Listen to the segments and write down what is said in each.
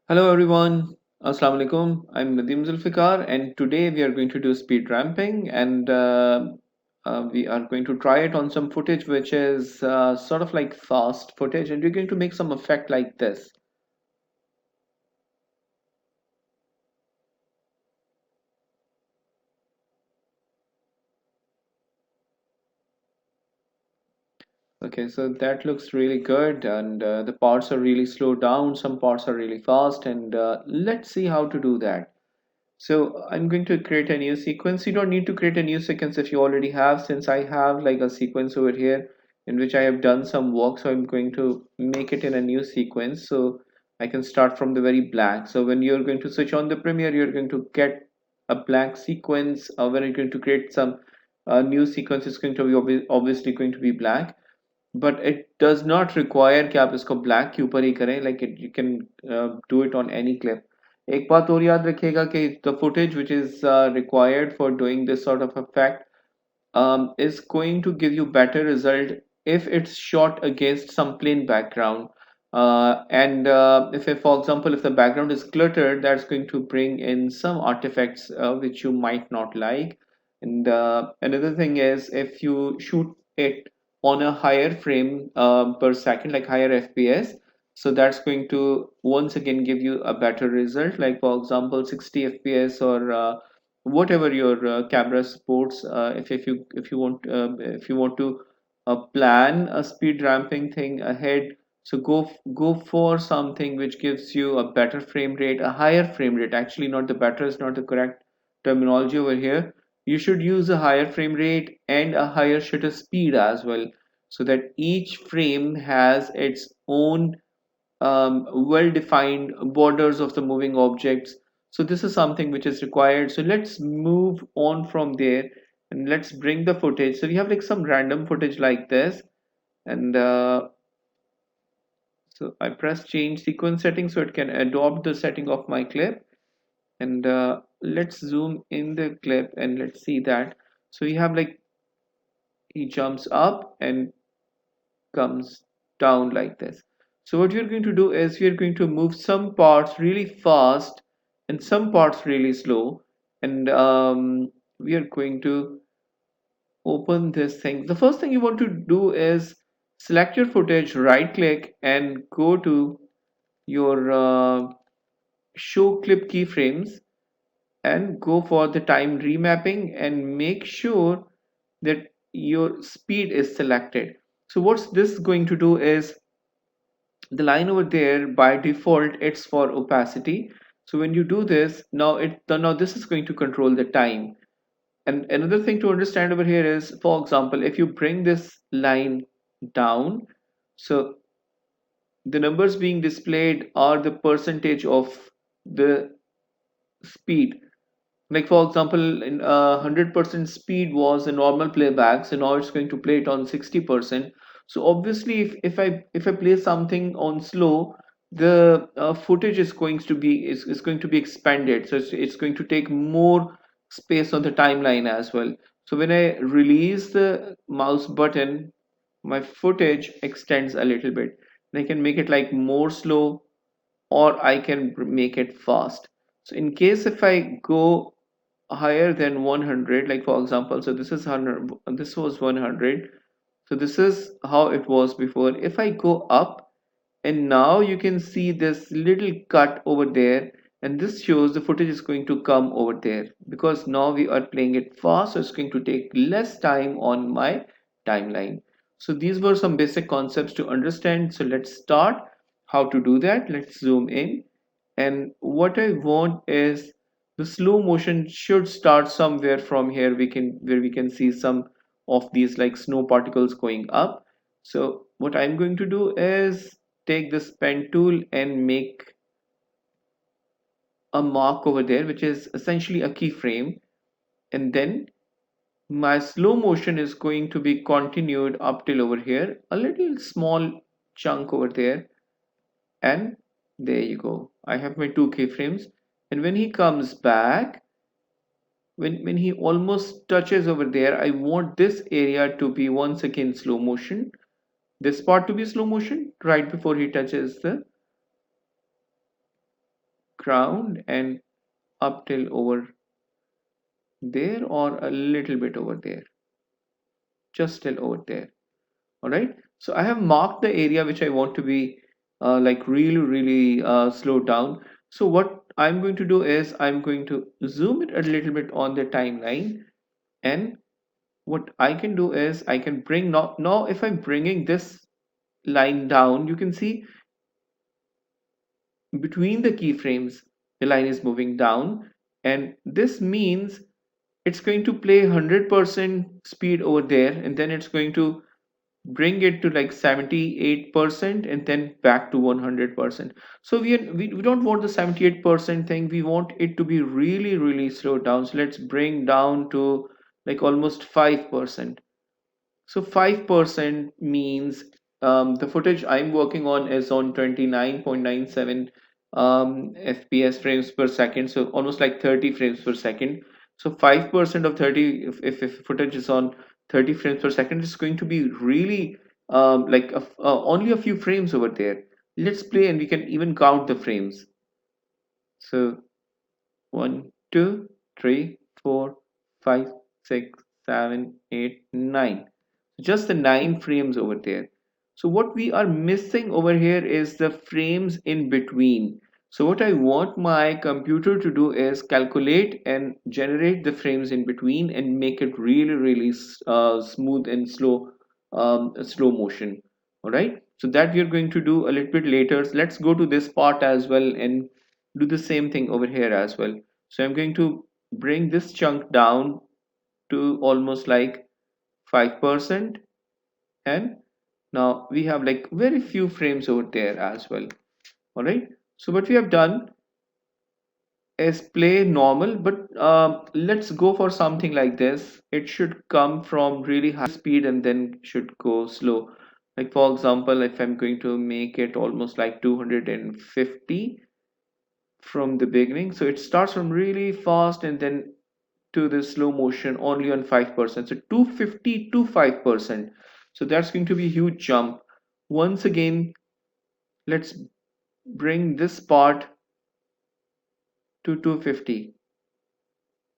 Hello everyone, Assalamu alaikum. I'm Nadeem Zulfiqar, and today we are going to do speed ramping, and we are going to try it on some footage which is sort of like fast footage, and we're going to make some effect like this. Okay, so that looks really good, and the parts are really slowed down, some parts are really fast, and let's see how to do that. So I'm going to create a new sequence. You don't need to create a new sequence if you already have, since I have like a sequence over here in which I have done some work. So I'm going to make it in a new sequence. So I can start from the very blank. So when you're going to switch on the Premiere, you're going to get a blank sequence. When you're going to create some new sequence, it's going to be obviously going to be blank. But it does not require कि आप इसको black के ऊपर ही करें. Like you can do it on any clip. एक बात और याद रखिएगा कि the footage which is required for doing this sort of effect is going to give you better result if it's shot against some plain background. And if, for example, if the background is cluttered, that's going to bring in some artifacts which you might not like. And another thing is if you shoot it on a higher frame per second, like higher FPS, so that's going to once again give you a better result. Like for example, 60 FPS or whatever your camera supports. If you want to plan a speed ramping thing ahead, so go for something which gives you a better frame rate, a higher frame rate. Actually, not the better is not the correct terminology over here. You should use a higher frame rate and a higher shutter speed as well, so that each frame has its own well-defined borders of the moving objects. So this is something which is required. So let's move on from there and let's bring the footage. So we have like some random footage like this, and so I press change sequence setting so it can adopt the setting of my clip. And let's zoom in the clip and let's see that. So we have like he jumps up and comes down like this. So what we're going to do is we're going to move some parts really fast and some parts really slow, and we are going to open this thing. The first thing you want to do is select your footage, right click and go to your show clip keyframes and go for the time remapping and make sure that your speed is selected. So what's this going to do is the line over there by default it's for opacity. So when you do this, now this is going to control the time. And another thing to understand over here is, for example, if you bring this line down, so the numbers being displayed are the percentage of the speed. Like for example, in 100% speed was a normal playback, so now it's going to play it on 60%. So obviously if I play something on slow, the footage is going to be expanded, so it's going to take more space on the timeline as well. So when I release the mouse button, my footage extends a little bit, and I can make it like more slow, or I can make it fast. So in case if I go higher than 100, like for example, so this is 100, this was 100, so this is how it was before. If I go up, and now you can see this little cut over there, and this shows the footage is going to come over there because now we are playing it fast, so it's going to take less time on my timeline. So these were some basic concepts to understand. So let's start how to do that. Let's zoom in, and what I want is the slow motion should start somewhere from here. We can see some of these like snow particles going up. So what I'm going to do is take this pen tool and make a mark over there, which is essentially a keyframe, and then my slow motion is going to be continued up till over here, a little small chunk over there, and there you go. I have my two keyframes, and when he comes back, when he almost touches over there, I want this area to be once again slow motion, this part to be slow motion right before he touches the ground and up till over there, or a little bit over there, just till over there. All right, so I have marked the area which I want to be like really slowed down. So what I'm going to do is I'm going to zoom it a little bit on the timeline, and what I can do is I can bring, now if I'm bringing this line down, you can see between the keyframes the line is moving down, and this means it's going to play 100% speed over there, and then it's going to bring it to like 78% and then back to 100%. So we don't want the 78% thing, we want it to be really slowed down. So let's bring down to like almost 5%. So 5% means the footage I'm working on is on 29.97 FPS frames per second, so almost like 30 frames per second. So 5% of 30, if footage is on 30 frames per second, it's going to be really like only a few frames over there. Let's play and we can even count the frames. So 1, 2, 3, 4, 5, 6, 7, 8, 9. Just the 9 frames over there. So what we are missing over here is the frames in between. So what I want my computer to do is calculate and generate the frames in between and make it really smooth and slow motion. All right, so that we are going to do a little bit later. So let's go to this part as well and do the same thing over here as well. So I'm going to bring this chunk down to almost like 5%, and now we have like very few frames over there as well. All right, so what we have done is play normal, but let's go for something like this. It should come from really high speed and then should go slow. Like for example, if I'm going to make it almost like 250 from the beginning, so it starts from really fast and then to the slow motion only on 5%. So 250 to 5%. So that's going to be a huge jump. Once again, let's bring this part to 250.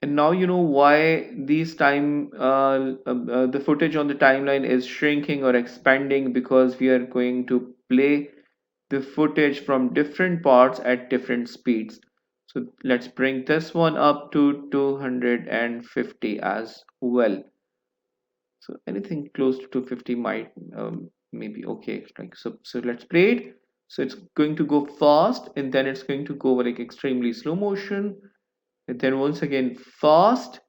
And now you know why these the footage on the timeline is shrinking or expanding, because we are going to play the footage from different parts at different speeds. So let's bring this one up to 250 as well. So anything close to 250 might maybe okay. Like so let's play it. So it's going to go fast and then it's going to go like extremely slow motion, and then once again fast,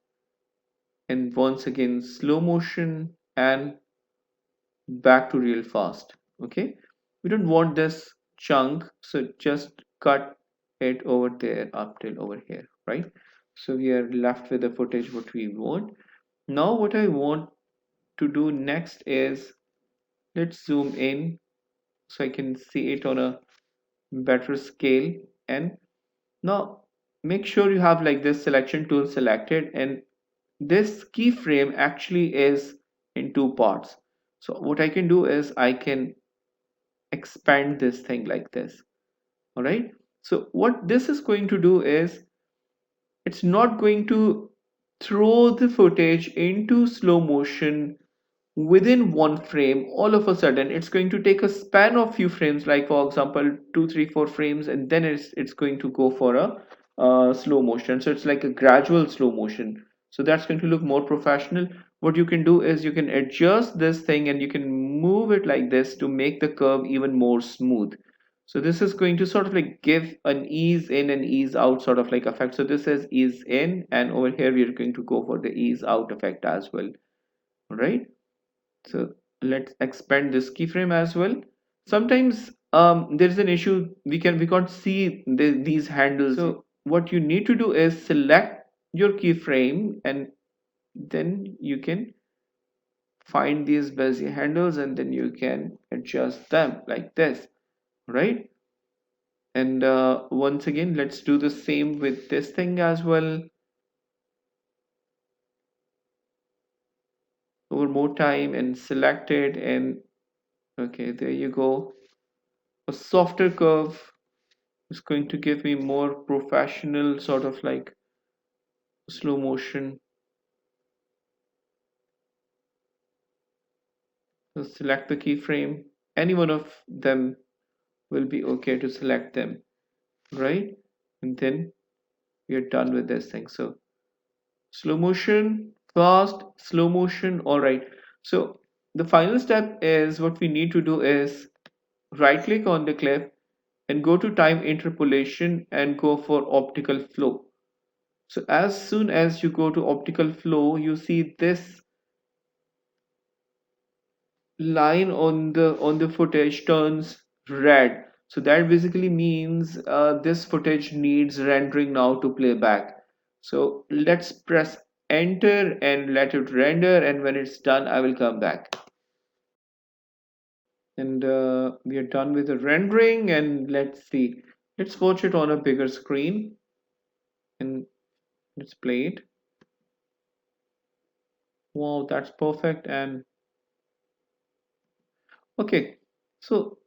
and once again slow motion, and back to real fast. Okay, we don't want this chunk, so just cut it over there up till over here, right? So we are left with the footage what we want. Now what I want to do next is let's zoom in so I can see it on a better scale. And now make sure you have like this selection tool selected, and this keyframe actually is in two parts. So what I can do is I can expand this thing like this. All right, so what this is going to do is it's not going to throw the footage into slow motion within one frame all of a sudden. It's going to take a span of few frames, like for example 2 3 4 frames, and then it's going to go for a slow motion. So it's like a gradual slow motion, so that's going to look more professional. What you can do is you can adjust this thing and you can move it like this to make the curve even more smooth. So this is going to sort of like give an ease in and ease out sort of like effect. So this is ease in, and over here we are going to go for the ease out effect as well. All right, so let's expand this keyframe as well. Sometimes there's an issue, we can't see these handles. So what you need to do is select your keyframe, and then you can find these bezier handles and then you can adjust them like this, right? And once again let's do the same with this thing as well. Over more time and select it, and okay, there you go, a softer curve It's going to give me more professional sort of like slow motion. So select the keyframe. Any one of them will be okay to select them, right? And then we are done with this thing. So slow motion, fast, slow motion. All right. So the final step is what we need to do is right click on the clip and go to time interpolation and go for optical flow. So as soon as you go to optical flow, you see this line on the footage turns red. So that basically means this footage needs rendering now to play back. So let's press enter and let it render, and when it's done I will come back. And we are done with the rendering, and let's see, let's watch it on a bigger screen and let's play it. Wow, that's perfect. And okay, so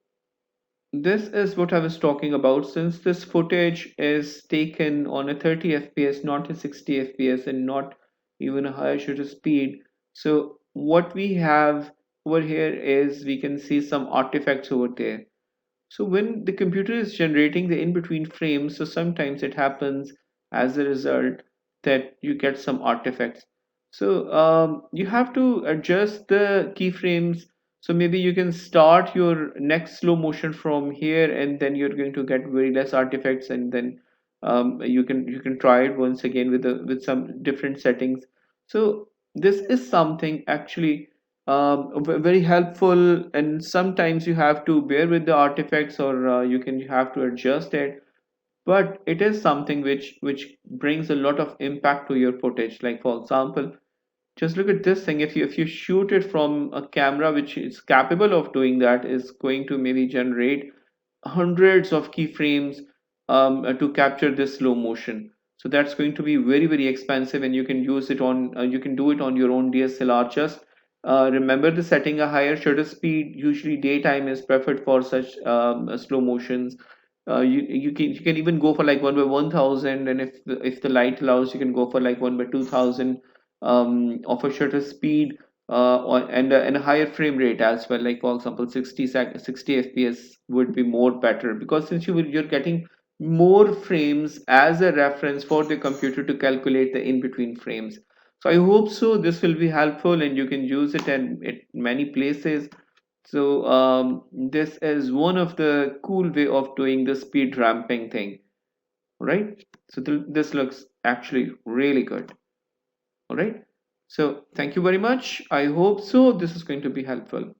this is what I was talking about. Since this footage is taken on a 30 fps, not a 60 fps, and not even a higher shutter speed, so what we have over here is we can see some artifacts over there. So when the computer is generating the in-between frames, so sometimes it happens as a result that you get some artifacts. So you have to adjust the keyframes. So maybe you can start your next slow motion from here, and then you're going to get very less artifacts, and then you can try it once again with some different settings. So this is something actually very helpful, and sometimes you have to bear with the artifacts, or you have to adjust it, but it is something which brings a lot of impact to your footage. Like for example, just look at this thing. If you shoot it from a camera which is capable of doing that, is going to maybe generate hundreds of keyframes to capture this slow motion. So that's going to be very expensive, and you can use it on you can do it on your own DSLR. Just remember the setting a higher shutter speed. Usually daytime is preferred for such slow motions. You can even go for like 1 by 1000, and if the light allows, you can go for like 1 by 2000 of a shutter speed, and a higher frame rate as well. Like for example, 60 fps would be more better, because since you're getting more frames as a reference for the computer to calculate the in between frames. So I hope so this will be helpful, and you can use it in many places. So this is one of the cool way of doing the speed ramping thing, right? So this looks actually really good. All right. So thank you very much. I hope so this is going to be helpful.